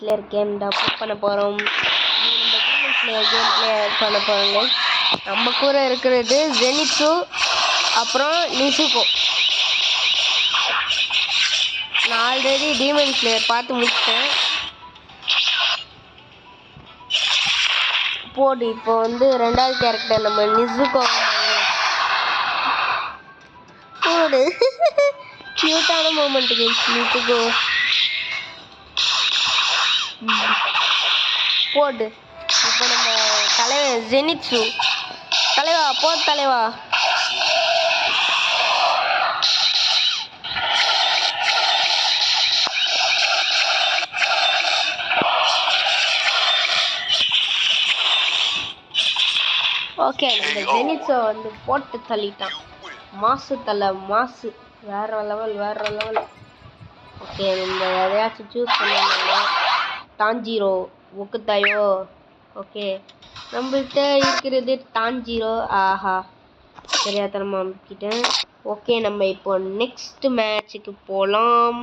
Player game தான் பண்ண போகிறோம். கேம் பிளேயர் பண்ண போகிறோங்க. நம்ம கூட இருக்கிறது ஜெனிட்ஸு அப்புறம் நிசுகோ. நான் ஆல்ரெடி டீமன் பிளேயர் பார்த்து முடிச்சிட்டேன். போடு இப்போ வந்து ரெண்டாவது கேரக்டர் நம்ம நிசுகோ போடு. கியூட்டான மூமெண்ட் நிசுகோ போடு. இப்போ நம்ம தலைவன் ஜெனிட்ஸு தலைவா போடு தலைவா. ஓகே நம்ம ஜெனிட்ஸை வந்து போட்டு தள்ளிட்டான். மாசு தலை மாசு வேற லெவல் வேற லெவல். ஓகே நம்ம எதையாச்சும் சூஸ் பண்ணாங்க. டான்ஜீரோ ஒக்குத்தாயோ. ஓகே நம்மள்கிட்ட இருக்கிறது டான்ஜீரோ. ஆஹா தெரியாதனமா கிட்டேன். ஓகே நம்ம இப்போ நெக்ஸ்ட் மேட்சுக்கு போகலாம்.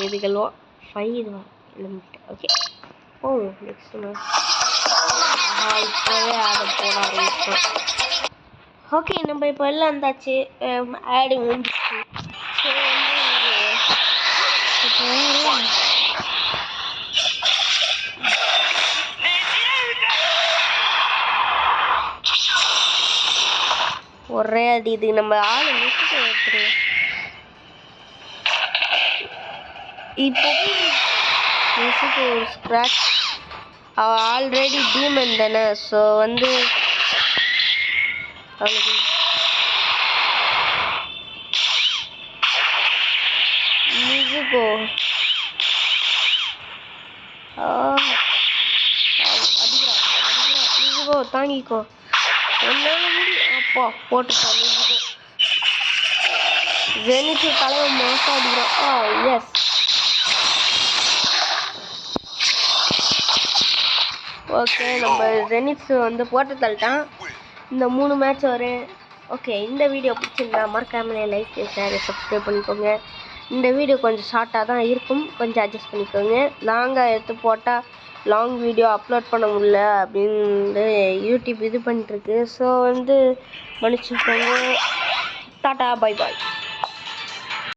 இதுகளோ 5 இதுவா நம்மகிட்ட. ஓகே ஓ நெக்ஸ்ட் மேட்ச் இப்போவே ஆட போட ஆரம்பிச்சோம். ஓகே நம்ம இப்போ எல்லாம் இருந்தாச்சு. ஆடு முடிஞ்சிச்சு. ஸோ வந்து ஒரே அடி. இது நம்ம ஆளு மிஸ்ட்டு எடுத்துருவோம். இப்போ மிஸ்ஸுக்கு ஒரு ஸ்க்ராட்ச். அவள் ஆல்ரெடி டீமன் தானே. ஸோ வந்து அவளுக்கு மிஸ்ஸுக்கோ அடிக்கிறா மிஸ்ஸுக்கோ தாங்கிக்கோ ஒன்னால முடி. அப்பா போட்டுட்டா மிஸ்ஸுக்கோ. ஜெனிட்ஸு தலைவன் மோசம் அடிக்கிறான். எஸ் ஓகே நம்ம ஜெனிட்ஸு வந்து போட்டு தள்ளிட்டான். இந்த 3 மேட்ச் வரும். ஓகே இந்த வீடியோ பிடிச்சிருந்தா மறக்காமலே லைக் ஷேர் சப்ஸ்கிரைப் பண்ணிக்கோங்க. இந்த வீடியோ கொஞ்சம் ஷார்ட்டாக தான் இருக்கும், கொஞ்சம் அட்ஜஸ்ட் பண்ணிக்கோங்க. லாங்காக எடுத்து போட்டால் லாங் வீடியோ அப்லோட் பண்ண முடியல அப்படின்னு யூடியூப் இது பண்ணிட்டுருக்கு. ஸோ வந்து மன்னிச்சுக்கோங்க. Tata bye bye.